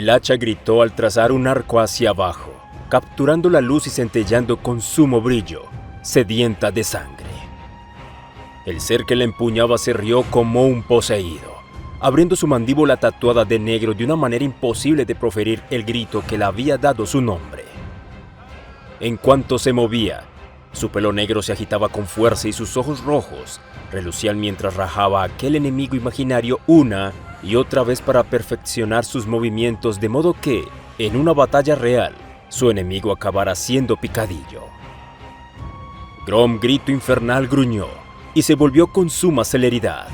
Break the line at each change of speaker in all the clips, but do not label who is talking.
El hacha gritó al trazar un arco hacia abajo, capturando la luz y centellando con sumo brillo, sedienta de sangre. El ser que la empuñaba se rió como un poseído, abriendo su mandíbula tatuada de negro de una manera imposible de proferir el grito que le había dado su nombre. En cuanto se movía, su pelo negro se agitaba con fuerza y sus ojos rojos relucían mientras rajaba a aquel enemigo imaginario una y otra vez para perfeccionar sus movimientos, de modo que, en una batalla real, su enemigo acabara siendo picadillo. Grom Grito Infernal gruñó y se volvió con suma celeridad.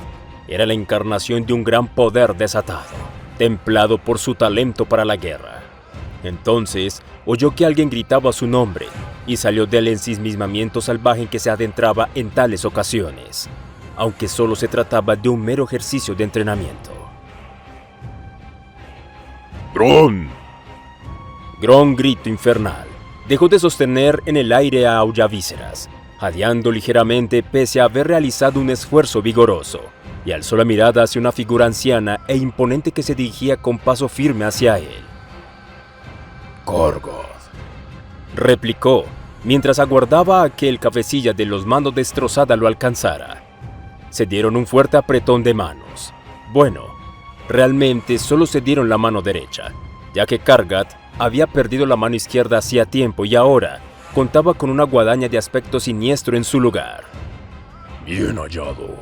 Era la encarnación de un gran poder desatado, templado por su talento para la guerra. Entonces, oyó que alguien gritaba su nombre y salió del ensimismamiento salvaje en que se adentraba en tales ocasiones, aunque solo se trataba de un mero ejercicio de entrenamiento.
¡Grom!
Grom Grito Infernal dejó de sostener en el aire a Aullavíceras, jadeando ligeramente pese a haber realizado un esfuerzo vigoroso, y alzó la mirada hacia una figura anciana e imponente que se dirigía con paso firme hacia él.
Kargath,
replicó, mientras aguardaba a que el cabecilla de los manos destrozada lo alcanzara. Se dieron un fuerte apretón de manos. Bueno, realmente solo se dieron la mano derecha, ya que Kargath había perdido la mano izquierda hacía tiempo y ahora contaba con una guadaña de aspecto siniestro en su lugar.
Bien hallado.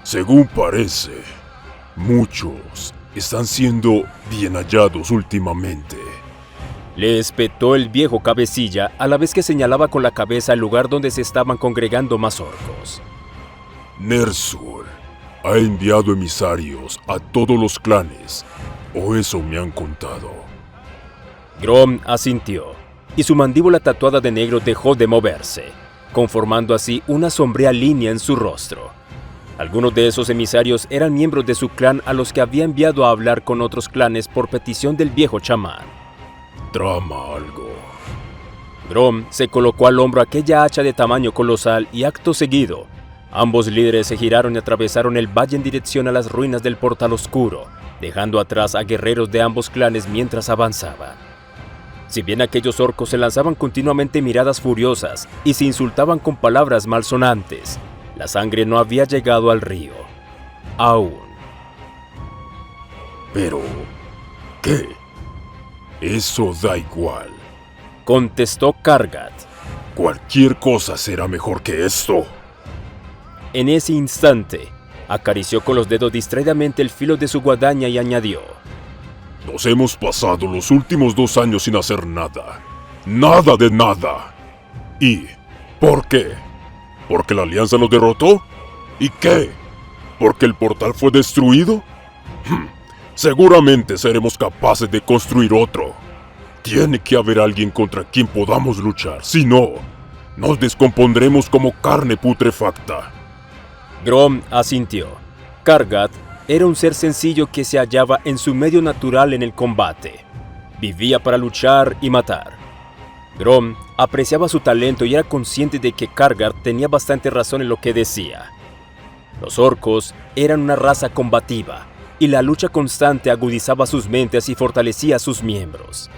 Según parece, muchos están siendo bien hallados últimamente.
Le espetó el viejo cabecilla a la vez que señalaba con la cabeza el lugar donde se estaban congregando más orcos.
Ner'zhul ha enviado emisarios a todos los clanes, o eso me han contado.
Grom asintió, y su mandíbula tatuada de negro dejó de moverse, conformando así una sombría línea en su rostro. Algunos de esos emisarios eran miembros de su clan a los que había enviado a hablar con otros clanes por petición del viejo chamán.
Trama algo.
Grom se colocó al hombro aquella hacha de tamaño colosal y acto seguido, ambos líderes se giraron y atravesaron el valle en dirección a las ruinas del portal oscuro, dejando atrás a guerreros de ambos clanes mientras avanzaban. Si bien aquellos orcos se lanzaban continuamente miradas furiosas y se insultaban con palabras malsonantes, la sangre no había llegado al río. Aún.
Pero, ¿qué? Eso da igual,
contestó Kargath.
Cualquier cosa será mejor que esto.
En ese instante, acarició con los dedos distraídamente el filo de su guadaña y añadió:
Nos hemos pasado los últimos 2 años sin hacer nada. Nada de nada. ¿Y por qué? ¿Porque la Alianza los derrotó? ¿Y qué? ¿Porque el portal fue destruido? Seguramente seremos capaces de construir otro. Tiene que haber alguien contra quien podamos luchar. Si no, nos descompondremos como carne putrefacta.
Grom asintió. Kargath era un ser sencillo que se hallaba en su medio natural en el combate. Vivía para luchar y matar. Grom apreciaba su talento y era consciente de que Kargath tenía bastante razón en lo que decía. Los orcos eran una raza combativa, y la lucha constante agudizaba sus mentes y fortalecía sus miembros.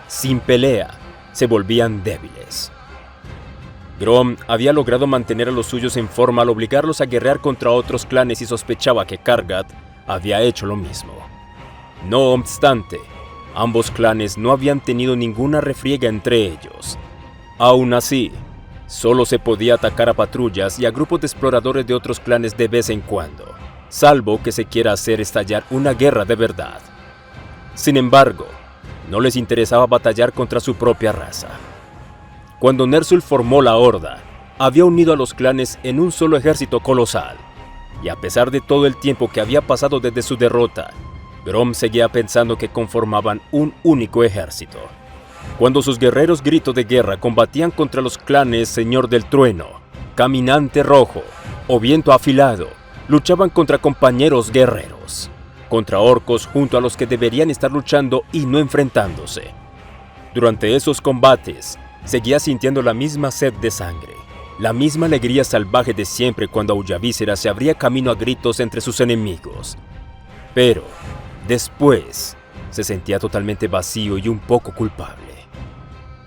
Sin pelea, se volvían débiles. Grom había logrado mantener a los suyos en forma al obligarlos a guerrear contra otros clanes y sospechaba que Kargath había hecho lo mismo. No obstante, ambos clanes no habían tenido ninguna refriega entre ellos. Aún así, solo se podía atacar a patrullas y a grupos de exploradores de otros clanes de vez en cuando, salvo que se quiera hacer estallar una guerra de verdad. Sin embargo, no les interesaba batallar contra su propia raza. Cuando Ner'zhul formó la Horda, había unido a los clanes en un solo ejército colosal, y a pesar de todo el tiempo que había pasado desde su derrota, Grom seguía pensando que conformaban un único ejército. Cuando sus guerreros gritos de guerra combatían contra los clanes Señor del Trueno, Caminante Rojo o Viento Afilado, luchaban contra compañeros guerreros, contra orcos junto a los que deberían estar luchando y no enfrentándose. Durante esos combates, seguía sintiendo la misma sed de sangre, la misma alegría salvaje de siempre cuando Aullavíceras se abría camino a gritos entre sus enemigos. Pero, Después, se sentía totalmente vacío y un poco culpable.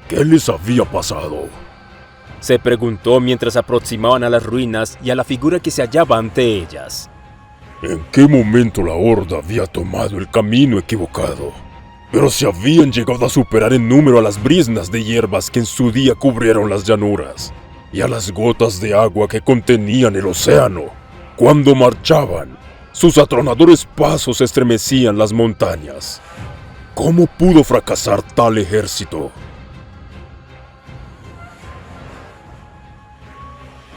¿Qué les había pasado?
Se preguntó mientras se aproximaban a las ruinas y a la figura que se hallaba ante ellas.
¿En qué momento la horda había tomado el camino equivocado? Pero se habían llegado a superar en número a las briznas de hierbas que en su día cubrieron las llanuras, y a las gotas de agua que contenían el océano. Cuando marchaban, sus atronadores pasos estremecían las montañas. ¿Cómo pudo fracasar tal ejército?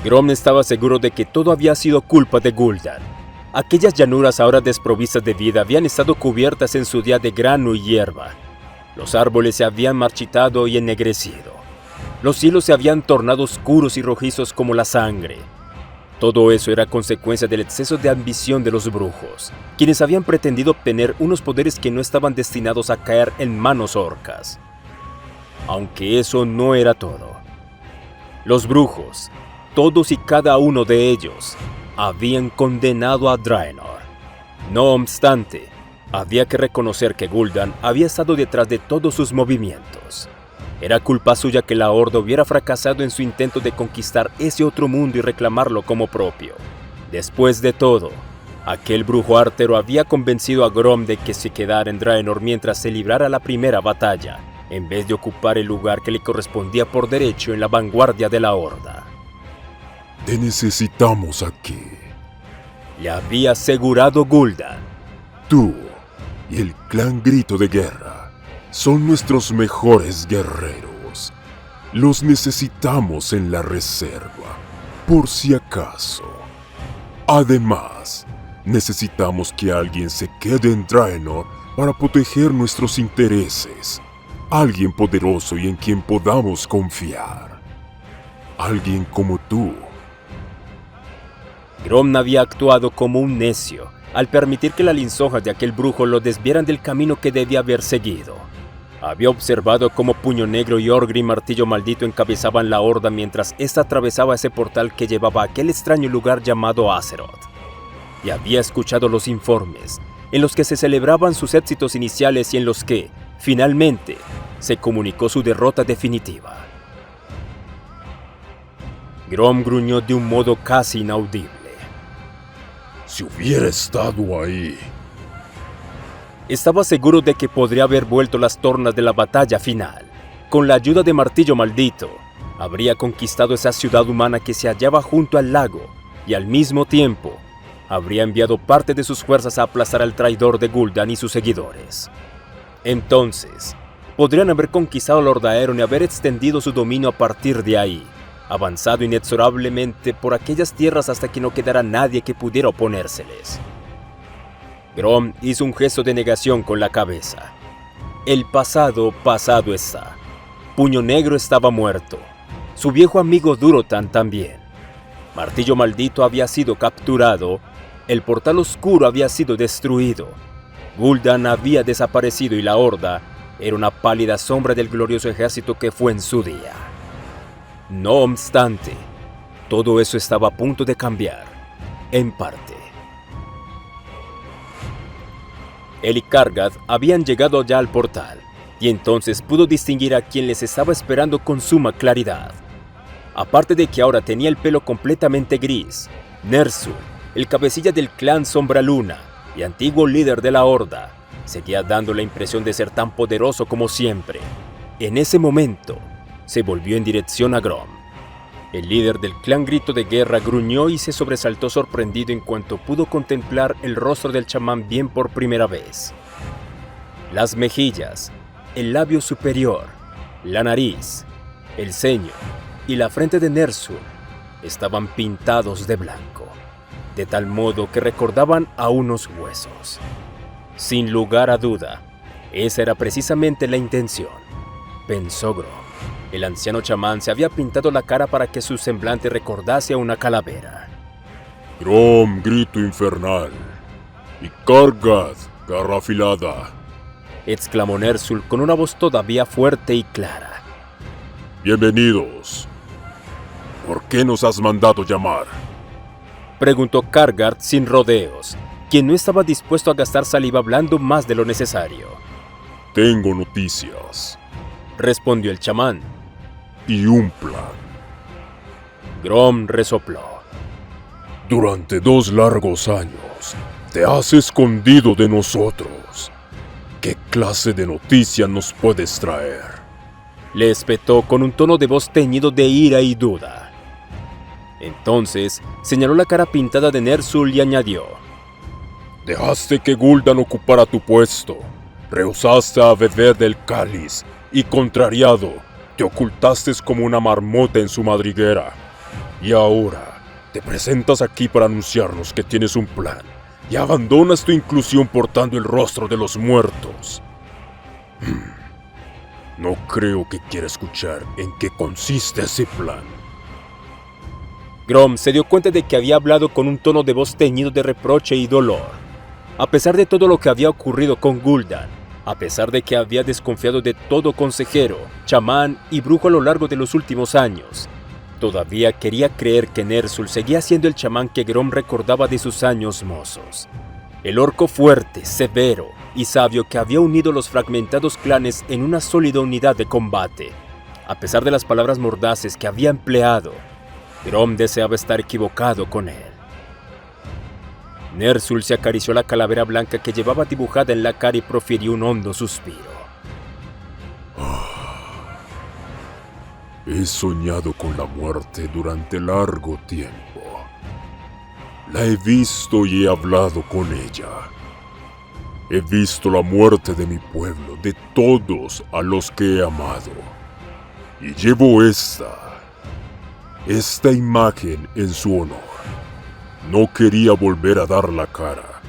Grom estaba seguro de que todo había sido culpa de Gul'dan. Aquellas llanuras ahora desprovistas de vida habían estado cubiertas en su día de grano y hierba. Los árboles se habían marchitado y ennegrecido. Los cielos se habían tornado oscuros y rojizos como la sangre. Todo eso era consecuencia del exceso de ambición de los brujos, quienes habían pretendido obtener unos poderes que no estaban destinados a caer en manos orcas. Aunque eso no era todo. Los brujos, todos y cada uno de ellos, habían condenado a Draenor. No obstante, había que reconocer que Gul'dan había estado detrás de todos sus movimientos. Era culpa suya que la Horda hubiera fracasado en su intento de conquistar ese otro mundo y reclamarlo como propio. Después de todo, aquel brujo ártero había convencido a Grom de que se quedara en Draenor mientras se librara la primera batalla, en vez de ocupar el lugar que le correspondía por derecho en la vanguardia de la Horda.
Te necesitamos aquí.
Le había asegurado Gul'dan.
Tú y el clan Grito de Guerra son nuestros mejores guerreros. Los necesitamos en la reserva, por si acaso. Además, necesitamos que alguien se quede en Draenor para proteger nuestros intereses. Alguien poderoso y en quien podamos confiar. Alguien como tú.
Grom había actuado como un necio al permitir que las linzojas de aquel brujo lo desviaran del camino que debía haber seguido. Había observado cómo Puño Negro y Orgrim Martillo Maldito encabezaban la horda mientras ésta atravesaba ese portal que llevaba a aquel extraño lugar llamado Azeroth. Y había escuchado los informes, en los que se celebraban sus éxitos iniciales y en los que, finalmente, se comunicó su derrota definitiva. Grom gruñó de un modo casi inaudible.
Si hubiera estado ahí.
Estaba seguro de que podría haber vuelto las tornas de la batalla final. Con la ayuda de Martillo Maldito, habría conquistado esa ciudad humana que se hallaba junto al lago y al mismo tiempo habría enviado parte de sus fuerzas a aplastar al traidor de Gul'dan y sus seguidores. Entonces, podrían haber conquistado el Lordaeron y haber extendido su dominio a partir de ahí, avanzado inexorablemente por aquellas tierras hasta que no quedara nadie que pudiera oponérseles. Grom hizo un gesto de negación con la cabeza. El pasado, pasado está. Puño Negro estaba muerto. Su viejo amigo Durotan también. Martillo Maldito había sido capturado. El portal oscuro había sido destruido. Gul'dan había desaparecido y la Horda era una pálida sombra del glorioso ejército que fue en su día. No obstante, todo eso estaba a punto de cambiar, en parte. Él y Kargath habían llegado ya al portal, y entonces pudo distinguir a quien les estaba esperando con suma claridad. Aparte de que ahora tenía el pelo completamente gris, Ner'zhul, el cabecilla del clan Sombra Luna y antiguo líder de la Horda, seguía dando la impresión de ser tan poderoso como siempre. En ese momento, se volvió en dirección a Grom. El líder del clan Grito de Guerra gruñó y se sobresaltó sorprendido en cuanto pudo contemplar el rostro del chamán bien por primera vez. Las mejillas, el labio superior, la nariz, el ceño y la frente de Ner'zhul estaban pintados de blanco, de tal modo que recordaban a unos huesos. Sin lugar a duda, esa era precisamente la intención, pensó Grom. El anciano chamán se había pintado la cara para que su semblante recordase a una calavera.
Grom, Grito Infernal, y Kargath, Garra Afilada,
exclamó Ner'zhul con una voz todavía fuerte y clara.
Bienvenidos. ¿Por qué nos has mandado llamar?
Preguntó Kargath sin rodeos, quien no estaba dispuesto a gastar saliva hablando más de lo necesario.
Tengo noticias.
Respondió el chamán.
Y un plan.
Grom resopló.
Durante 2 largos años, te has escondido de nosotros. ¿Qué clase de noticia nos puedes traer?
Le espetó con un tono de voz teñido de ira y duda. Entonces señaló la cara pintada de Ner'zhul y añadió:
Dejaste que Gul'dan ocupara tu puesto, rehusaste a beber del cáliz y, contrariado, te ocultaste como una marmota en su madriguera. Y ahora te presentas aquí para anunciarnos que tienes un plan y abandonas tu inclusión portando el rostro de los muertos. No creo que quiera escuchar en qué consiste ese plan.
Grom se dio cuenta de que había hablado con un tono de voz teñido de reproche y dolor. A pesar de todo lo que había ocurrido con Gul'dan, a pesar de que había desconfiado de todo consejero, chamán y brujo a lo largo de los últimos años, todavía quería creer que Ner'zhul seguía siendo el chamán que Grom recordaba de sus años mozos. El orco fuerte, severo y sabio que había unido los fragmentados clanes en una sólida unidad de combate. A pesar de las palabras mordaces que había empleado, Grom deseaba estar equivocado con él. Ner'zhul se acarició la calavera blanca que llevaba dibujada en la cara y profirió un hondo suspiro.
He soñado con la muerte durante largo tiempo. La he visto y he hablado con ella. He visto la muerte de mi pueblo, de todos a los que he amado. Y llevo esta imagen en su honor. No quería volver a dar la cara,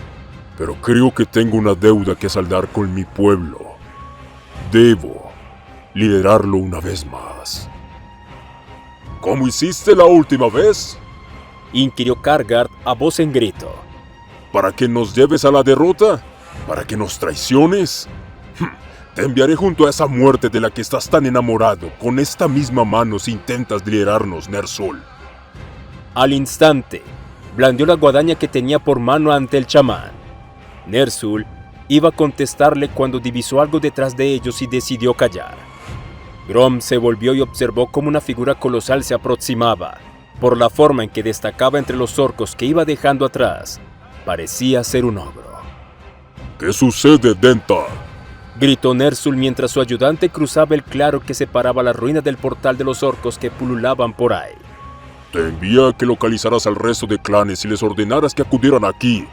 pero creo que tengo una deuda que saldar con mi pueblo. Debo liderarlo una vez más. ¿Cómo hiciste la última vez?,
inquirió Kargard a voz en grito.
¿Para que nos lleves a la derrota? ¿Para que nos traiciones? Te enviaré junto a esa muerte de la que estás tan enamorado. Con esta misma mano si intentas liderarnos, Ner'zhul.
Al instante, blandió la guadaña que tenía por mano ante el chamán. Ner'zhul iba a contestarle cuando divisó algo detrás de ellos y decidió callar. Grom se volvió y observó cómo una figura colosal se aproximaba. Por la forma en que destacaba entre los orcos que iba dejando atrás, parecía ser un ogro.
¿Qué sucede, Dentar?,
gritó Ner'zhul mientras su ayudante cruzaba el claro que separaba las ruinas del portal de los orcos que pululaban por ahí.
Te envía a que localizaras al resto de clanes y les ordenaras que acudieran aquí,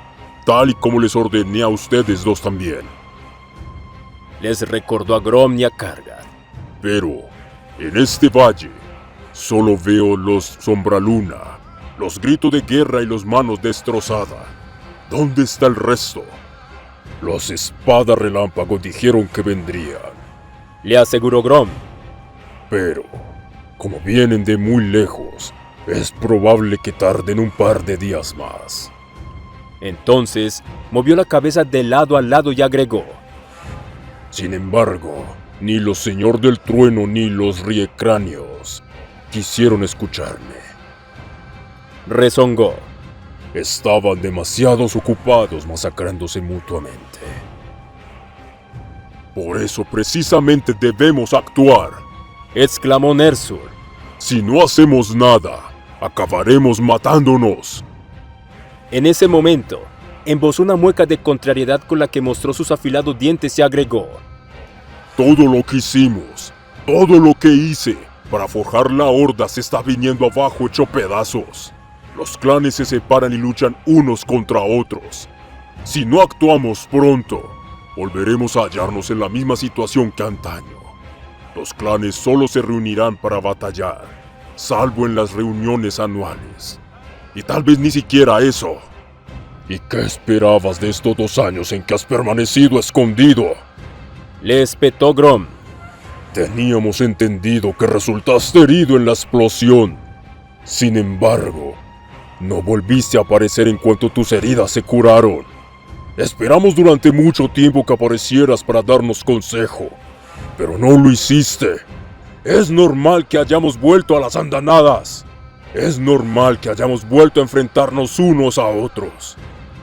tal y como les ordené a ustedes dos también.
Les recordó a Grom y a Kargard.
Pero, en este valle, solo veo los Sombraluna, los gritos de guerra y los manos destrozadas. ¿Dónde está el resto? Los Espada Relámpago dijeron que vendrían,
le aseguró Grom.
Pero, como vienen de muy lejos, es probable que tarden un par de días más.
Entonces, movió la cabeza de lado a lado y agregó:
Sin embargo, ni los Señor del Trueno ni los Riecráneos quisieron escucharme.
Rezongó.
Estaban demasiados ocupados masacrándose mutuamente. Por eso precisamente debemos actuar,
exclamó Ner'zhul.
Si no hacemos nada, acabaremos matándonos.
En ese momento, embozó una mueca de contrariedad con la que mostró sus afilados dientes y agregó:
Todo lo que hicimos, todo lo que hice para forjar la horda se está viniendo abajo hecho pedazos. Los clanes se separan y luchan unos contra otros. Si no actuamos pronto, volveremos a hallarnos en la misma situación que antaño. Los clanes solo se reunirán para batallar, salvo en las reuniones anuales. Y tal vez ni siquiera eso. ¿Y qué esperabas de estos 2 años en que has permanecido escondido?,
le espetó Grom.
Teníamos entendido que resultaste herido en la explosión. Sin embargo, no volviste a aparecer en cuanto tus heridas se curaron. Esperamos durante mucho tiempo que aparecieras para darnos consejo, pero no lo hiciste. Es normal que hayamos vuelto a las andanadas. Es normal que hayamos vuelto a enfrentarnos unos a otros.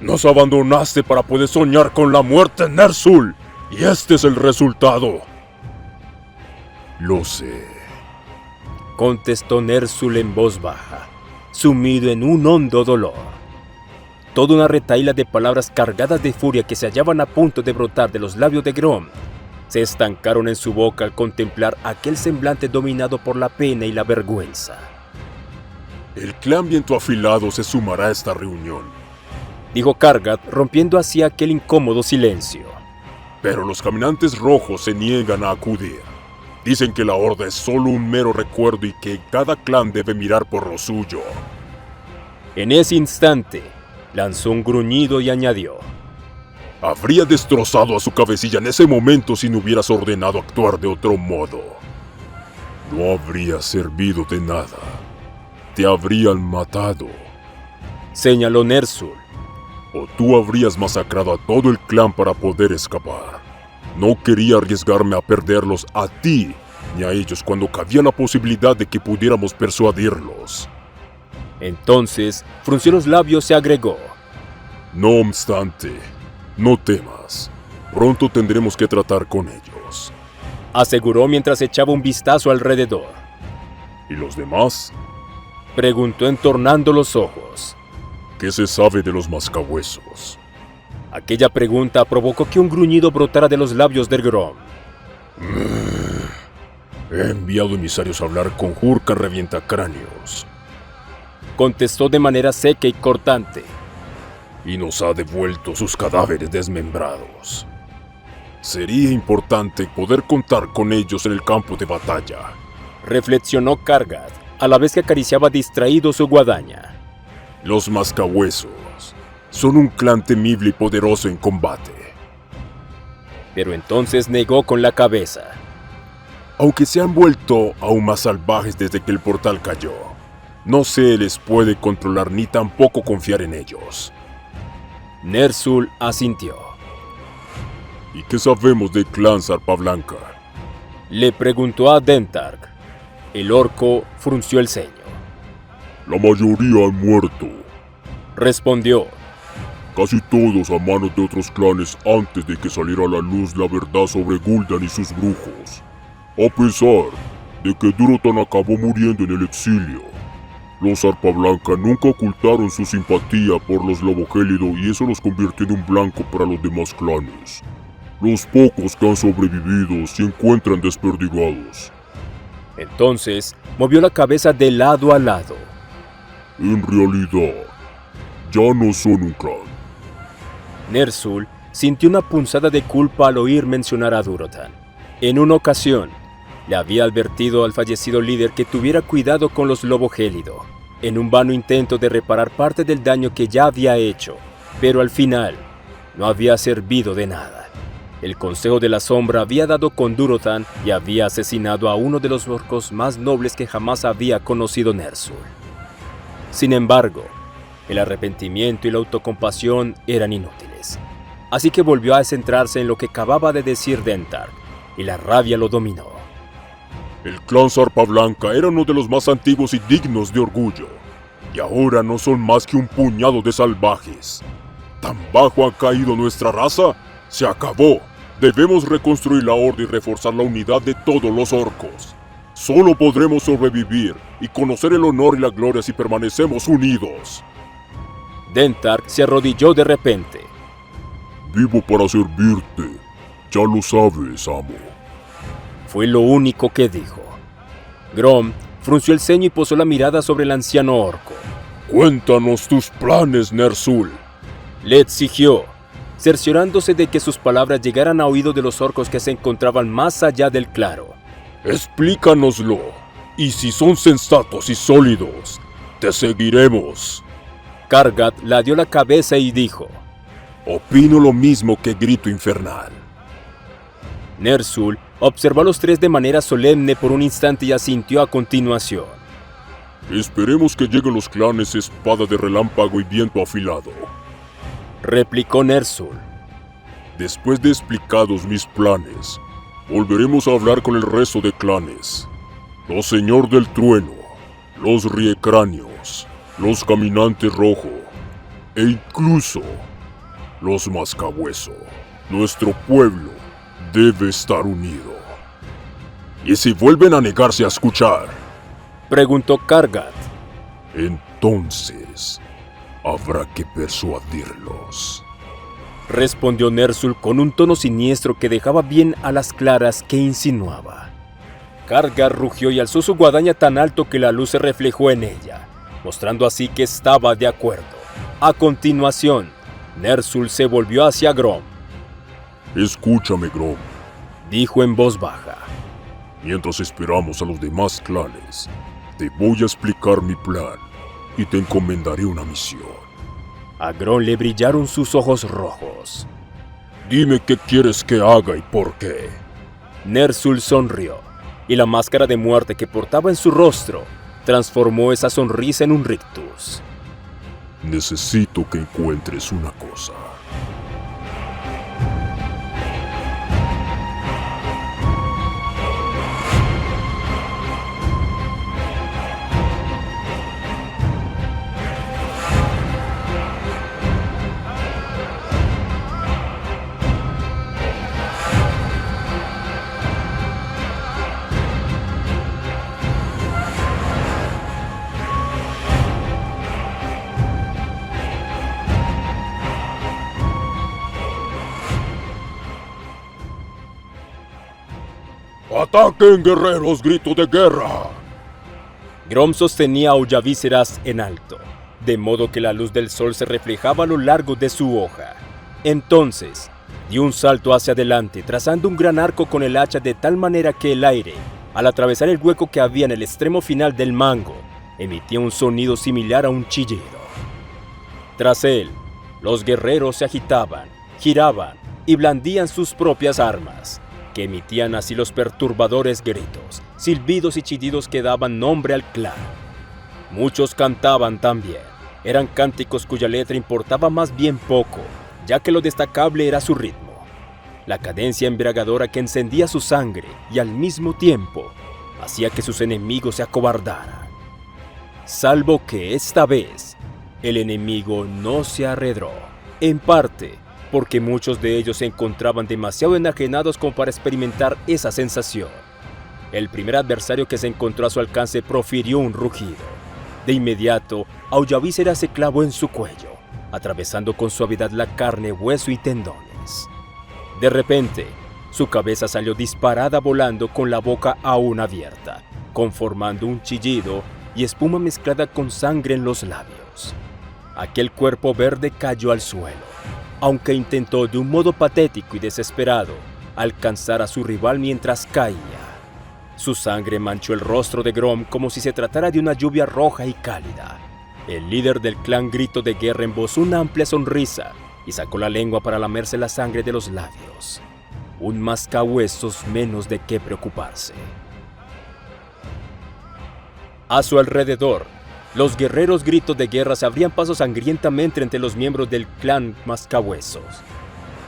Nos abandonaste para poder soñar con la muerte, Ner'zhul. Y este es el resultado.
Lo sé, contestó Ner'zhul en voz baja, sumido en un hondo dolor. Toda una retahíla de palabras cargadas de furia que se hallaban a punto de brotar de los labios de Grom se estancaron en su boca al contemplar aquel semblante dominado por la pena y la vergüenza.
El clan Viento Afilado se sumará a esta reunión,
dijo Kargat, rompiendo así aquel incómodo silencio.
Pero los caminantes rojos se niegan a acudir. Dicen que la horda es solo un mero recuerdo y que cada clan debe mirar por lo suyo.
En ese instante, lanzó un gruñido y añadió:
habría destrozado a su cabecilla en ese momento si no hubieras ordenado actuar de otro modo. No habría servido de nada. Te habrían matado,
señaló Ner'zhul.
O tú habrías masacrado a todo el clan para poder escapar. No quería arriesgarme a perderlos a ti ni a ellos cuando cabía la posibilidad de que pudiéramos persuadirlos.
Entonces, frunció los labios y agregó:
no obstante, no temas. Pronto tendremos que tratar con ellos,
aseguró mientras echaba un vistazo alrededor.
¿Y los demás?,
preguntó entornando los ojos.
¿Qué se sabe de los mascahuesos?
Aquella pregunta provocó que un gruñido brotara de los labios del Grom.
He enviado emisarios a hablar con Hurkan Revientacráneos,
contestó de manera seca y cortante.
Y nos ha devuelto sus cadáveres desmembrados. Sería importante poder contar con ellos en el campo de batalla,
reflexionó Kargat, a la vez que acariciaba distraído su guadaña.
Los mascahuesos son un clan temible y poderoso en combate.
Pero entonces negó con la cabeza.
Aunque se han vuelto aún más salvajes desde que el portal cayó, no se les puede controlar ni tampoco confiar en ellos.
Ner'zhul asintió.
¿Y qué sabemos del clan Zarpa Blanca?,
le preguntó a Dentark. El orco frunció el ceño.
La mayoría han muerto,
respondió.
Casi todos a manos de otros clanes antes de que saliera a la luz la verdad sobre Gul'dan y sus brujos. A pesar de que Durotan acabó muriendo en el exilio, los Zarpa Blanca nunca ocultaron su simpatía por los Lobogélido y eso los convirtió en un blanco para los demás clanes. Los pocos que han sobrevivido se encuentran desperdigados.
Entonces, movió la cabeza de lado a lado.
En realidad, ya no son un clan.
Ner'zhul sintió una punzada de culpa al oír mencionar a Durotan. En una ocasión, le había advertido al fallecido líder que tuviera cuidado con los Lobogélido, en un vano intento de reparar parte del daño que ya había hecho, pero al final, no había servido de nada. El Consejo de la Sombra había dado con Durotan y había asesinado a uno de los orcos más nobles que jamás había conocido Ner'zhul. Sin embargo, el arrepentimiento y la autocompasión eran inútiles. Así que volvió a centrarse en lo que acababa de decir Dentark, y la rabia lo dominó.
El clan Zarpa Blanca era uno de los más antiguos y dignos de orgullo, y ahora no son más que un puñado de salvajes. ¿Tan bajo ha caído nuestra raza? Se acabó. Debemos reconstruir la horda y reforzar la unidad de todos los orcos. Solo podremos sobrevivir y conocer el honor y la gloria si permanecemos unidos.
Dentark se arrodilló de repente.
Vivo para servirte. Ya lo sabes, amo.
Fue lo único que dijo. Grom frunció el ceño y posó la mirada sobre el anciano orco.
Cuéntanos tus planes, Ner'zhul,
le exigió, cerciorándose de que sus palabras llegaran a oídos de los orcos que se encontraban más allá del claro.
Explícanoslo, y si son sensatos y sólidos, te seguiremos.
Kargat ladeó la cabeza y dijo:
opino lo mismo que Grito Infernal.
Ner'zhul observó a los tres de manera solemne por un instante y asintió a continuación.
Esperemos que lleguen los clanes Espada de Relámpago y Viento Afilado,
replicó Ner'zhul.
Después de explicados mis planes, volveremos a hablar con el resto de clanes. Los Señor del Trueno, los Riecráneos, los Caminantes Rojo, e incluso Los Mascahueso, nuestro pueblo, debe estar unido. ¿Y si vuelven a negarse a escuchar?,
preguntó Kargat.
Entonces, habrá que persuadirlos,
respondió Ner'zhul con un tono siniestro que dejaba bien a las claras que insinuaba. Kargat rugió y alzó su guadaña tan alto que la luz se reflejó en ella, mostrando así que estaba de acuerdo. A continuación, Ner'zhul se volvió hacia Grom.
Escúchame, Grom,
dijo en voz baja.
Mientras esperamos a los demás clanes, te voy a explicar mi plan y te encomendaré una misión.
A Grom le brillaron sus ojos rojos.
Dime qué quieres que haga y por qué.
Ner'zhul sonrió, y la máscara de muerte que portaba en su rostro transformó esa sonrisa en un rictus.
Necesito que encuentres una cosa. ¡Ataquen, guerreros! ¡Grito de guerra!
Grom sostenía a Aullavíceras en alto, de modo que la luz del sol se reflejaba a lo largo de su hoja. Entonces, dio un salto hacia adelante, trazando un gran arco con el hacha de tal manera que el aire, al atravesar el hueco que había en el extremo final del mango, emitía un sonido similar a un chillido. Tras él, los guerreros se agitaban, giraban y blandían sus propias armas, que emitían así los perturbadores gritos, silbidos y chillidos que daban nombre al clan. Muchos cantaban también. Eran cánticos cuya letra importaba más bien poco, ya que lo destacable era su ritmo. La cadencia embriagadora que encendía su sangre y al mismo tiempo hacía que sus enemigos se acobardaran. Salvo que esta vez, el enemigo no se arredró, en parte porque muchos de ellos se encontraban demasiado enajenados como para experimentar esa sensación. El primer adversario que se encontró a su alcance profirió un rugido. De inmediato, Aullavíceras se clavó en su cuello, atravesando con suavidad la carne, hueso y tendones. De repente, su cabeza salió disparada volando con la boca aún abierta, conformando un chillido y espuma mezclada con sangre en los labios. Aquel cuerpo verde cayó al suelo, aunque intentó de un modo patético y desesperado alcanzar a su rival mientras caía. Su sangre manchó el rostro de Grom como si se tratara de una lluvia roja y cálida. El líder del clan Grito de Guerra embozó una amplia sonrisa y sacó la lengua para lamerse la sangre de los labios. Un mascahuesos menos de qué preocuparse. A su alrededor, los guerreros Gritos de Guerra se abrían paso sangrientamente entre los miembros del clan Mascahuesos.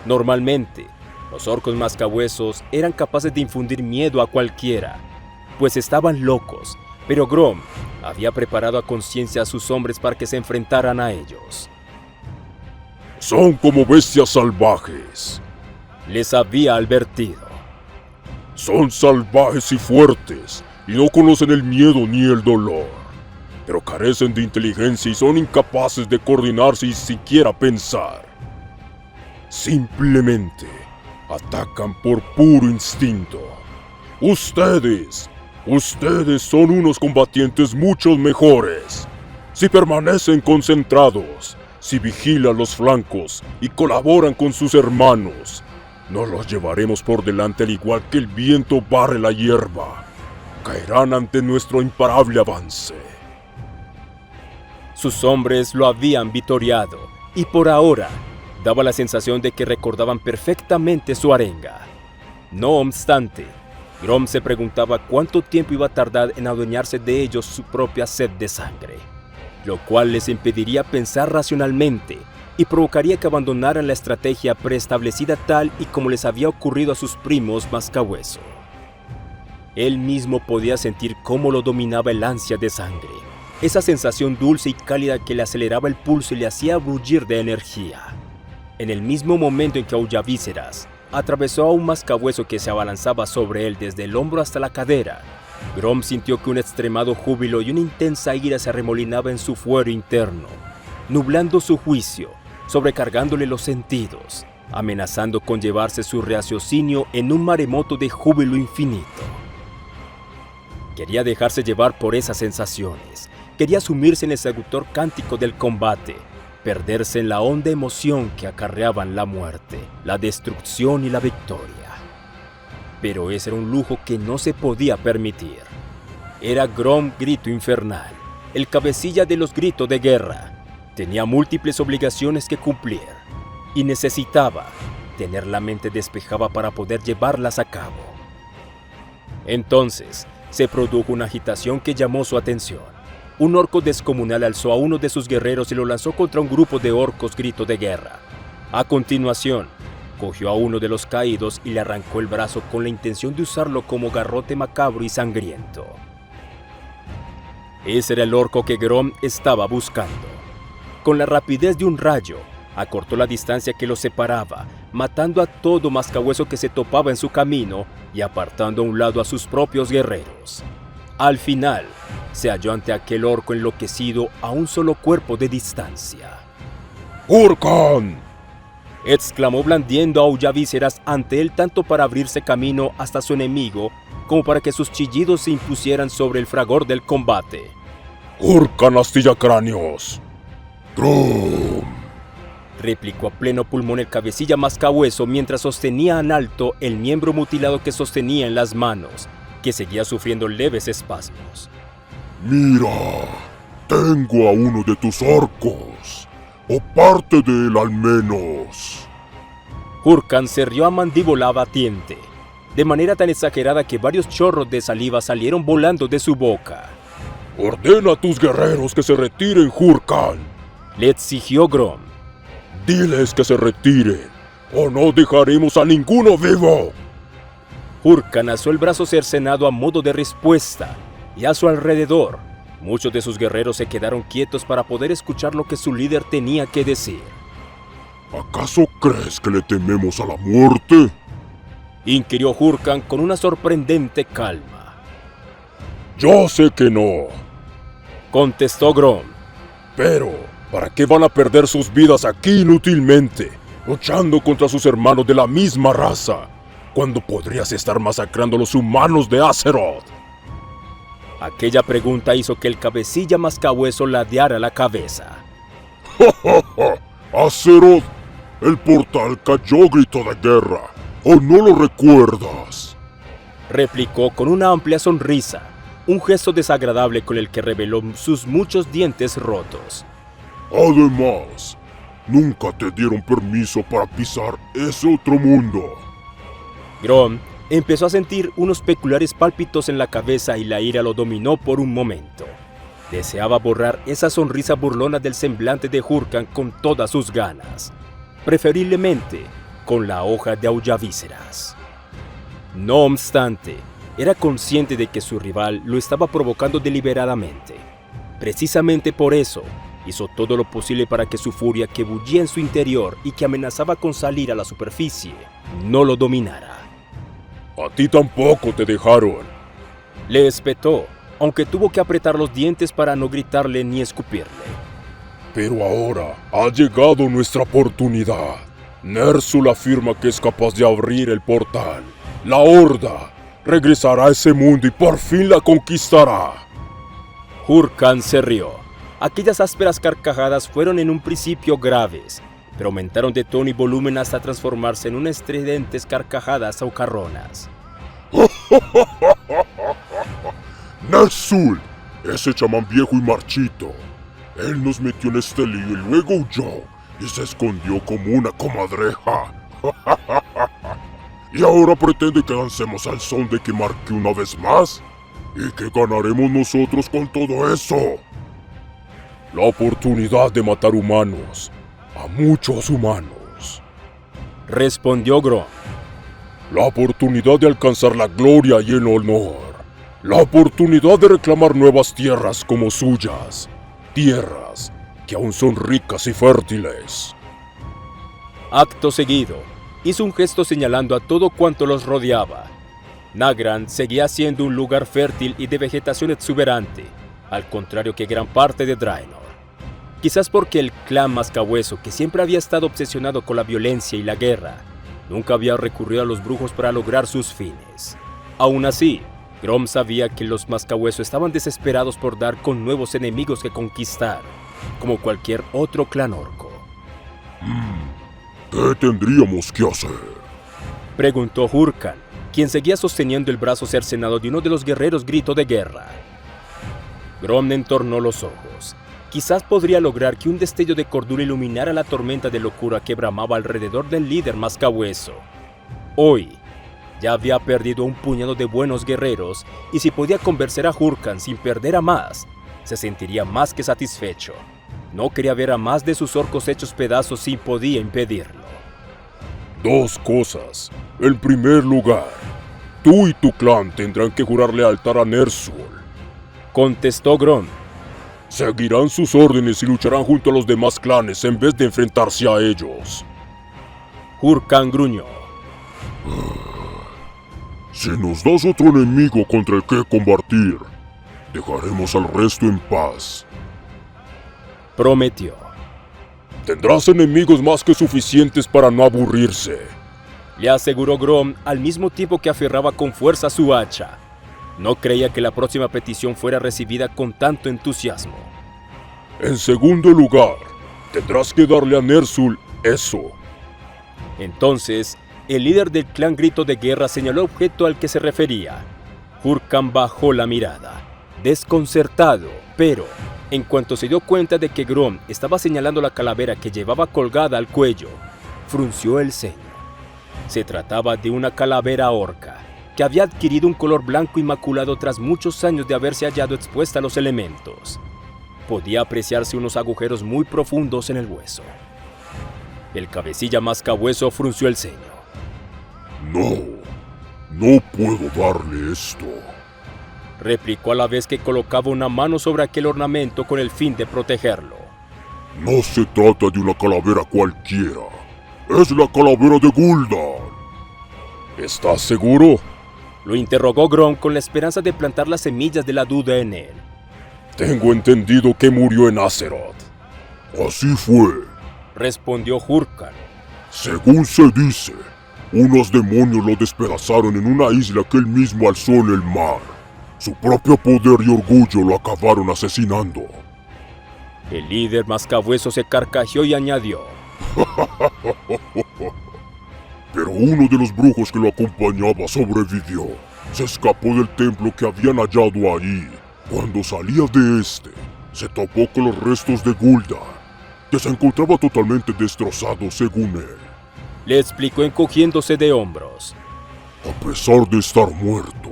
Normalmente, los orcos mascahuesos eran capaces de infundir miedo a cualquiera, pues estaban locos, pero Grom había preparado a conciencia a sus hombres para que se enfrentaran a ellos.
Son como bestias salvajes,
les había advertido.
Son salvajes y fuertes, y no conocen el miedo ni el dolor, pero carecen de inteligencia y son incapaces de coordinarse y siquiera pensar. Simplemente atacan por puro instinto. Ustedes son unos combatientes mucho mejores. Si permanecen concentrados, si vigilan los flancos y colaboran con sus hermanos, nos los llevaremos por delante al igual que el viento barre la hierba. Caerán ante nuestro imparable avance.
Sus hombres lo habían vitoreado y por ahora daba la sensación de que recordaban perfectamente su arenga. No obstante, Grom se preguntaba cuánto tiempo iba a tardar en adueñarse de ellos su propia sed de sangre, lo cual les impediría pensar racionalmente y provocaría que abandonaran la estrategia preestablecida tal y como les había ocurrido a sus primos Mascahueso. Él mismo podía sentir cómo lo dominaba el ansia de sangre, esa sensación dulce y cálida que le aceleraba el pulso y le hacía bullir de energía. En el mismo momento en que Aullavíceras atravesó a un mascabueso que se abalanzaba sobre él desde el hombro hasta la cadera, Grom sintió que un extremado júbilo y una intensa ira se arremolinaba en su fuero interno, nublando su juicio, sobrecargándole los sentidos, amenazando con llevarse su raciocinio en un maremoto de júbilo infinito. Quería dejarse llevar por esas sensaciones, quería sumirse en el seductor cántico del combate, perderse en la honda emoción que acarreaban la muerte, la destrucción y la victoria. Pero ese era un lujo que no se podía permitir. Era Grom Grito Infernal, el cabecilla de los gritos de guerra. Tenía múltiples obligaciones que cumplir y necesitaba tener la mente despejada para poder llevarlas a cabo. Entonces se produjo una agitación que llamó su atención. Un orco descomunal alzó a uno de sus guerreros y lo lanzó contra un grupo de orcos grito de guerra. A continuación, cogió a uno de los caídos y le arrancó el brazo con la intención de usarlo como garrote macabro y sangriento. Ese era el orco que Grom estaba buscando. Con la rapidez de un rayo, acortó la distancia que los separaba, matando a todo mascahueso que se topaba en su camino y apartando a un lado a sus propios guerreros. Al final, se halló ante aquel orco enloquecido a un solo cuerpo de distancia.
¡Hurkan!,
exclamó blandiendo a Aullavíceras ante él tanto para abrirse camino hasta su enemigo como para que sus chillidos se impusieran sobre el fragor del combate.
¡Hurkan astilla cráneos! ¡Grom!,
replicó a pleno pulmón el cabecilla mascahueso mientras sostenía en alto el miembro mutilado que sostenía en las manos, que seguía sufriendo leves espasmos.
¡Mira! Tengo a uno de tus orcos, o parte de él al menos.
Hurkan se rió a mandíbula batiente, de manera tan exagerada que varios chorros de saliva salieron volando de su boca.
¡Ordena a tus guerreros que se retiren, Hurkan!,
le exigió Grom.
¡Diles que se retiren, o no dejaremos a ninguno vivo!
Hurkan alzó el brazo cercenado a modo de respuesta, y a su alrededor, muchos de sus guerreros se quedaron quietos para poder escuchar lo que su líder tenía que decir.
¿Acaso crees que le tememos a la muerte?,
inquirió Hurkan con una sorprendente calma.
Yo sé que no,
contestó Grom.
Pero, ¿para qué van a perder sus vidas aquí inútilmente, luchando contra sus hermanos de la misma raza, cuando podrías estar masacrando a los humanos de Azeroth?
Aquella pregunta hizo que el cabecilla mascahueso ladeara la cabeza.
¡Ja, ja, ja! ¡Azeroth! El portal cayó, grito de guerra. ¿O no lo recuerdas?,
replicó con una amplia sonrisa, un gesto desagradable con el que reveló sus muchos dientes rotos.
Además, nunca te dieron permiso para pisar ese otro mundo.
Grom empezó a sentir unos peculiares pálpitos en la cabeza y la ira lo dominó por un momento. Deseaba borrar esa sonrisa burlona del semblante de Hurkan con todas sus ganas, preferiblemente con la hoja de Aullavíceras. No obstante, era consciente de que su rival lo estaba provocando deliberadamente. Precisamente por eso, hizo todo lo posible para que su furia que bullía en su interior y que amenazaba con salir a la superficie, no lo dominara.
A ti tampoco te dejaron,
le espetó, aunque tuvo que apretar los dientes para no gritarle ni escupirle.
Pero ahora ha llegado nuestra oportunidad. Ner'zhul afirma que es capaz de abrir el portal. La Horda regresará a ese mundo y por fin la conquistará.
Hurkan se rió. Aquellas ásperas carcajadas fueron en un principio graves, pero aumentaron de tono y volumen hasta transformarse en unas estridentes carcajadas socarronas.
Ner'zhul, ese chamán viejo y marchito. Él nos metió en este lío y luego huyó y se escondió como una comadreja. Y ahora pretende que dancemos al son de que marque una vez más. ¿Y qué ganaremos nosotros con todo eso? La oportunidad de matar humanos, a muchos humanos,
respondió Grom.
La oportunidad de alcanzar la gloria y el honor. La oportunidad de reclamar nuevas tierras como suyas. Tierras que aún son ricas y fértiles.
Acto seguido, hizo un gesto señalando a todo cuanto los rodeaba. Nagrand seguía siendo un lugar fértil y de vegetación exuberante, al contrario que gran parte de Draenor. Quizás porque el clan Mascahueso, que siempre había estado obsesionado con la violencia y la guerra, nunca había recurrido a los brujos para lograr sus fines. Aún así, Grom sabía que los Mascahueso estaban desesperados por dar con nuevos enemigos que conquistar, como cualquier otro clan orco.
¿Qué tendríamos que hacer?
Preguntó Hurkan, quien seguía sosteniendo el brazo cercenado de uno de los guerreros grito de guerra. Grom entornó los ojos. Quizás podría lograr que un destello de cordura iluminara la tormenta de locura que bramaba alrededor del líder Mascahueso. Hoy, ya había perdido un puñado de buenos guerreros, y si podía convencer a Hurkan sin perder a más, se sentiría más que satisfecho. No quería ver a más de sus orcos hechos pedazos si podía impedirlo.
Dos cosas. En primer lugar, tú y tu clan tendrán que jurar lealtad a Ner'zhul,
contestó Grom.
Seguirán sus órdenes y lucharán junto a los demás clanes en vez de enfrentarse a ellos.
Hurkan gruñó.
Si nos das otro enemigo contra el que combatir, dejaremos al resto en paz,
prometió.
Tendrás enemigos más que suficientes para no aburrirse,
le aseguró Grom al mismo tiempo que aferraba con fuerza su hacha. No creía que la próxima petición fuera recibida con tanto entusiasmo.
En segundo lugar, tendrás que darle a Ner'zhul eso.
Entonces, el líder del clan Grito de Guerra señaló el objeto al que se refería. Hurkan bajó la mirada, desconcertado, pero en cuanto se dio cuenta de que Grom estaba señalando la calavera que llevaba colgada al cuello, frunció el ceño. Se trataba de una calavera orca, que había adquirido un color blanco inmaculado tras muchos años de haberse hallado expuesta a los elementos. Podía apreciarse unos agujeros muy profundos en el hueso. El cabecilla Mascahueso frunció el ceño.
No puedo darle esto,
replicó a la vez que colocaba una mano sobre aquel ornamento con el fin de protegerlo.
No se trata de una calavera cualquiera. Es la calavera de Gul'dan.
¿Estás seguro?, lo interrogó Grom con la esperanza de plantar las semillas de la duda en él.
Tengo entendido que murió en Azeroth. Así fue, respondió
Hurkan.
Según se dice, unos demonios lo despedazaron en una isla que él mismo alzó en el mar. Su propio poder y orgullo lo acabaron asesinando.
El líder Mascahueso se carcajeó y añadió.
Pero uno de los brujos que lo acompañaba sobrevivió. Se escapó del templo que habían hallado ahí. Cuando salía de este, se topó con los restos de Gul'dan, que se encontraba totalmente destrozado según él.
Le explicó encogiéndose de hombros.
A pesar de estar muerto,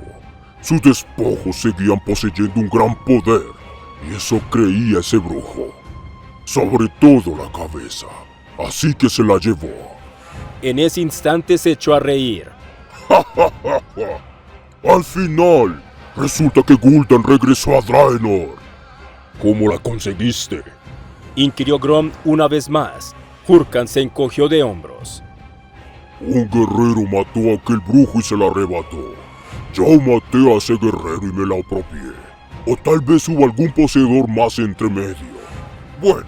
sus despojos seguían poseyendo un gran poder, y eso creía ese brujo. Sobre todo la cabeza, así que se la llevó.
En ese instante se echó a reír.
Al final, resulta que Gul'dan regresó a Draenor. ¿Cómo la conseguiste?,
inquirió Grom una vez más. Hurkan se encogió de hombros.
Un guerrero mató a aquel brujo y se la arrebató. Yo maté a ese guerrero y me la apropié. O tal vez hubo algún poseedor más entre medio. Bueno,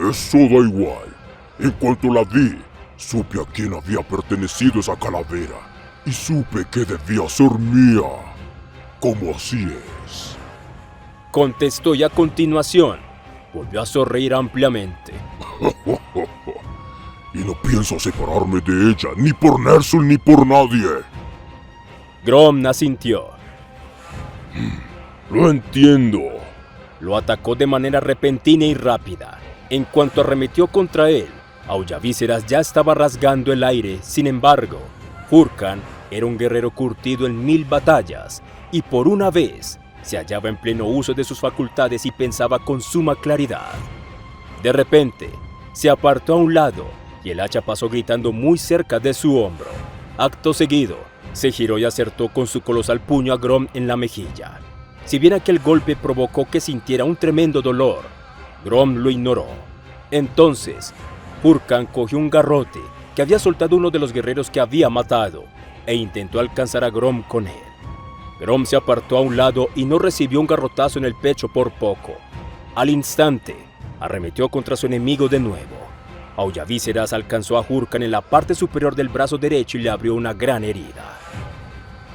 eso da igual. En cuanto la vi, supe a quién había pertenecido esa calavera. Y supe que debía ser mía. Como así es,
contestó, y a continuación volvió a sonreír ampliamente.
Y no pienso separarme de ella, ni por Ner'zhul ni por nadie.
Grom asintió.
Lo entiendo.
Lo atacó de manera repentina y rápida. En cuanto arremetió contra él, Aullavíceras ya estaba rasgando el aire. Sin embargo, Hurkan era un guerrero curtido en 1000 batallas, y por una vez se hallaba en pleno uso de sus facultades y pensaba con suma claridad. De repente, se apartó a un lado y el hacha pasó gritando muy cerca de su hombro. Acto seguido, se giró y acertó con su colosal puño a Grom en la mejilla. Si bien aquel golpe provocó que sintiera un tremendo dolor, Grom lo ignoró. Entonces, Hurkan cogió un garrote que había soltado uno de los guerreros que había matado e intentó alcanzar a Grom con él. Grom se apartó a un lado y no recibió un garrotazo en el pecho por poco. Al instante, arremetió contra su enemigo de nuevo. Aullavíceras alcanzó a Hurkan en la parte superior del brazo derecho y le abrió una gran herida.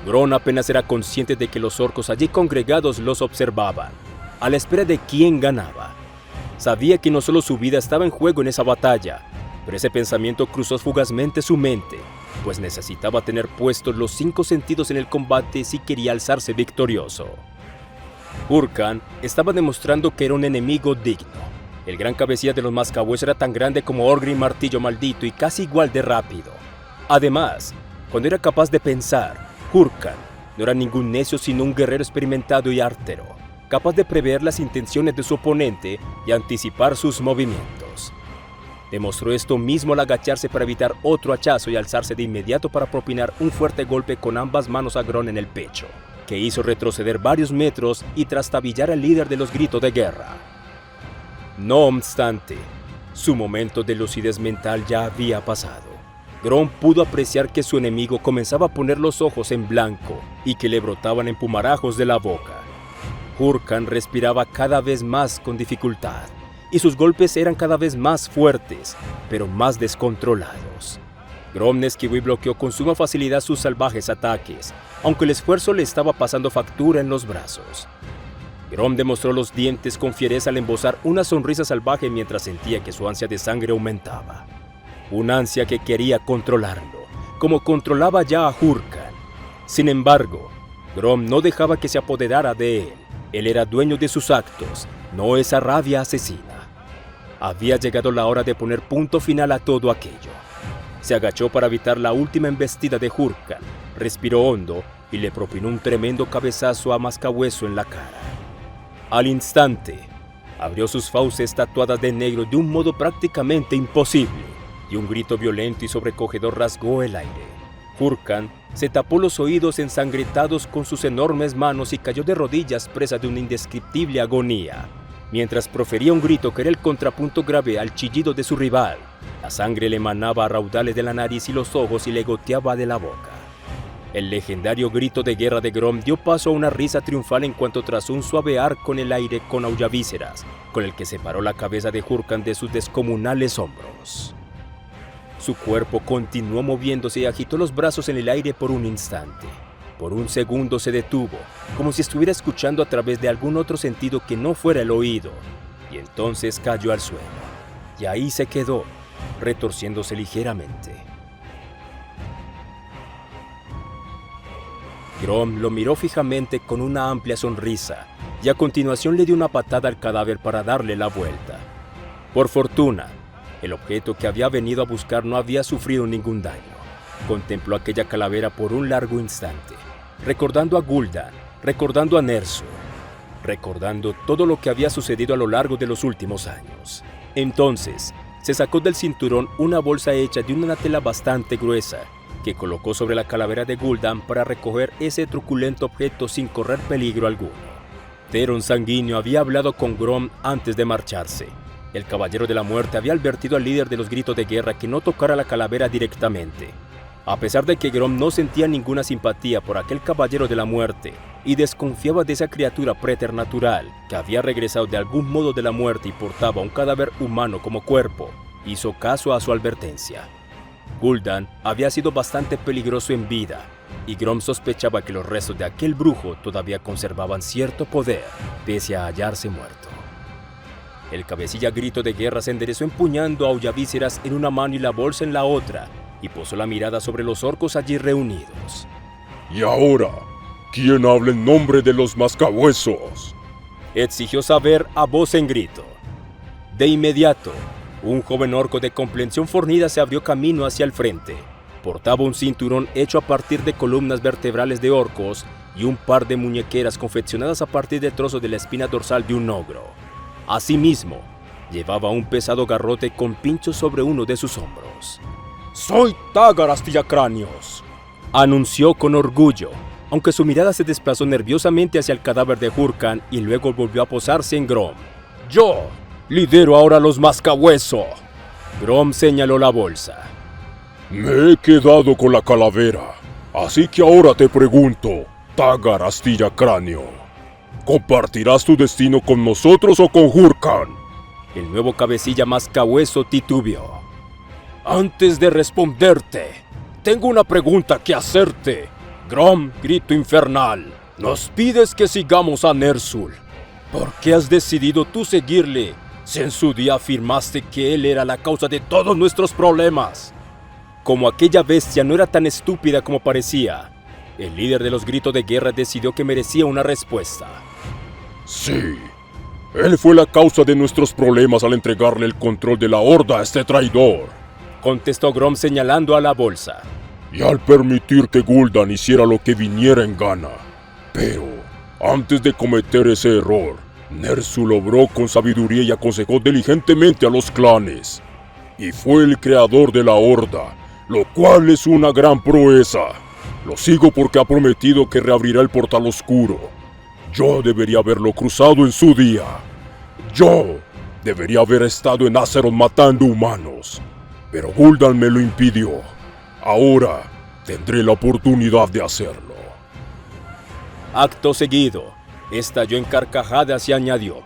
Grom apenas era consciente de que los orcos allí congregados los observaban, a la espera de quién ganaba. Sabía que no solo su vida estaba en juego en esa batalla, pero ese pensamiento cruzó fugazmente su mente, pues necesitaba tener puestos los 5 sentidos en el combate si quería alzarse victorioso. Hurkan estaba demostrando que era un enemigo digno. El gran cabecilla de los Mascahuesos era tan grande como Orgrim Martillo Maldito y casi igual de rápido. Además, cuando era capaz de pensar, Hurkan no era ningún necio sino un guerrero experimentado y artero, capaz de prever las intenciones de su oponente y anticipar sus movimientos. Demostró esto mismo al agacharse para evitar otro hachazo y alzarse de inmediato para propinar un fuerte golpe con ambas manos a Grom en el pecho, que hizo retroceder varios metros y trastabillar al líder de los gritos de guerra. No obstante, su momento de lucidez mental ya había pasado. Grom pudo apreciar que su enemigo comenzaba a poner los ojos en blanco y que le brotaban empumarajos de la boca. Hurkan respiraba cada vez más con dificultad, y sus golpes eran cada vez más fuertes, pero más descontrolados. Grom esquivó y bloqueó con suma facilidad sus salvajes ataques, aunque el esfuerzo le estaba pasando factura en los brazos. Grom demostró los dientes con fiereza al embozar una sonrisa salvaje mientras sentía que su ansia de sangre aumentaba. Una ansia que quería controlarlo, como controlaba ya a Hurkan. Sin embargo, Grom no dejaba que se apoderara de él. Él era dueño de sus actos, no esa rabia asesina. Había llegado la hora de poner punto final a todo aquello. Se agachó para evitar la última embestida de Hurkan, respiró hondo y le propinó un tremendo cabezazo a Mascahueso en la cara. Al instante, abrió sus fauces tatuadas de negro de un modo prácticamente imposible, y un grito violento y sobrecogedor rasgó el aire. Hurkan se tapó los oídos ensangrentados con sus enormes manos y cayó de rodillas presa de una indescriptible agonía, mientras profería un grito que era el contrapunto grave al chillido de su rival. La sangre le emanaba a raudales de la nariz y los ojos y le goteaba de la boca. El legendario grito de guerra de Grom dio paso a una risa triunfal en cuanto trazó un suave arco en el aire con aullavíceras, con el que separó la cabeza de Hurkan de sus descomunales hombros. Su cuerpo continuó moviéndose y agitó los brazos en el aire por un instante. Por un segundo se detuvo, como si estuviera escuchando a través de algún otro sentido que no fuera el oído, y entonces cayó al suelo. Y ahí se quedó, retorciéndose ligeramente. Grom lo miró fijamente con una amplia sonrisa, y a continuación le dio una patada al cadáver para darle la vuelta. Por fortuna, el objeto que había venido a buscar no había sufrido ningún daño. Contempló aquella calavera por un largo instante, recordando a Gul'dan, recordando a Ner'zhul, recordando todo lo que había sucedido a lo largo de los últimos años. Entonces, se sacó del cinturón una bolsa hecha de una tela bastante gruesa, que colocó sobre la calavera de Gul'dan para recoger ese truculento objeto sin correr peligro alguno. Theron Sanguíneo había hablado con Grom antes de marcharse. El Caballero de la Muerte había advertido al líder de los gritos de guerra que no tocara la calavera directamente. A pesar de que Grom no sentía ninguna simpatía por aquel Caballero de la Muerte y desconfiaba de esa criatura preternatural que había regresado de algún modo de la muerte y portaba un cadáver humano como cuerpo, hizo caso a su advertencia. Gul'dan había sido bastante peligroso en vida, y Grom sospechaba que los restos de aquel brujo todavía conservaban cierto poder, pese a hallarse muerto. El cabecilla grito de guerra se enderezó empuñando a aullavíceras en una mano y la bolsa en la otra, y posó la mirada sobre los orcos allí reunidos.
¿Y ahora? ¿Quién habla en nombre de los Mascahuesos?,
exigió saber a voz en grito. De inmediato, un joven orco de complexión fornida se abrió camino hacia el frente. Portaba un cinturón hecho a partir de columnas vertebrales de orcos y un par de muñequeras confeccionadas a partir de trozos de la espina dorsal de un ogro. Asimismo, llevaba un pesado garrote con pinchos sobre uno de sus hombros. «¡Soy Tagar Astillacráneos!», anunció con orgullo, aunque su mirada se desplazó nerviosamente hacia el cadáver de Hurkan y luego volvió a posarse en Grom. «Yo lidero ahora los Mascahueso». Grom señaló la bolsa.
Me he quedado con la calavera, así que ahora te pregunto, Tagar Astilla Cráneo, ¿compartirás tu destino con nosotros o con Hurkan?
El nuevo cabecilla Mascahueso titubeó. Antes de responderte, tengo una pregunta que hacerte. Grom, grito infernal, nos pides que sigamos a Ner'zhul. ¿Por qué has decidido tú seguirle si en su día afirmaste que él era la causa de todos nuestros problemas? Como aquella bestia no era tan estúpida como parecía, el líder de los gritos de guerra decidió que merecía una respuesta.
Sí, él fue la causa de nuestros problemas al entregarle el control de la Horda a este traidor,
contestó Grom señalando a la bolsa.
Y al permitir que Gul'dan hiciera lo que viniera en gana. Pero, antes de cometer ese error, Ner'zhul obró con sabiduría y aconsejó diligentemente a los clanes. Y fue el creador de la Horda, lo cual es una gran proeza. Lo sigo porque ha prometido que reabrirá el portal oscuro. Yo debería haberlo cruzado en su día. Yo debería haber estado en Azeroth matando humanos. Pero Gul'dan me lo impidió. Ahora tendré la oportunidad de hacerlo.
Acto seguido, estalló en carcajadas y añadió.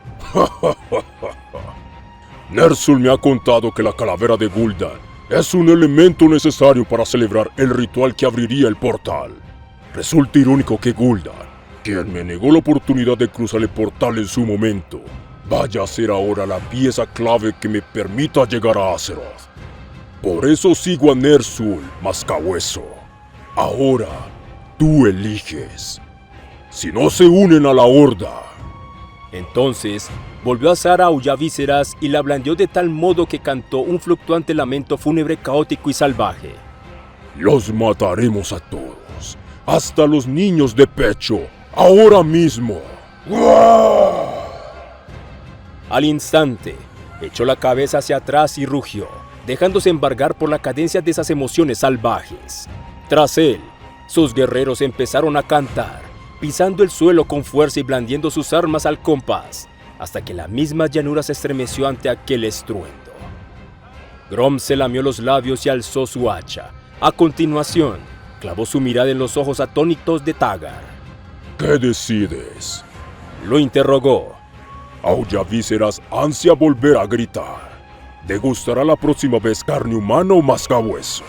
Ner'zhul me ha contado que la calavera de Gul'dan es un elemento necesario para celebrar el ritual que abriría el portal. Resulta irónico que Gul'dan, quien me negó la oportunidad de cruzar el portal en su momento, vaya a ser ahora la pieza clave que me permita llegar a Azeroth. Por eso sigo a Ner'zhul, Mascahueso. Ahora, tú eliges. Si no se unen a la Horda.
Entonces, volvió a alzar a Aullavíceras y la blandió de tal modo que cantó un fluctuante lamento fúnebre caótico y salvaje.
Los mataremos a todos, hasta los niños de pecho, ahora mismo.
Al instante, echó la cabeza hacia atrás y rugió, dejándose embargar por la cadencia de esas emociones salvajes. Tras él, sus guerreros empezaron a cantar, pisando el suelo con fuerza y blandiendo sus armas al compás, hasta que la misma llanura se estremeció ante aquel estruendo. Grom se lamió los labios y alzó su hacha. A continuación, clavó su mirada en los ojos atónitos de Tagar.
¿Qué decides?
Lo interrogó.
Aullavíceras ansia volver a gritar. ¿Degustará la próxima vez carne humana o mascahueso?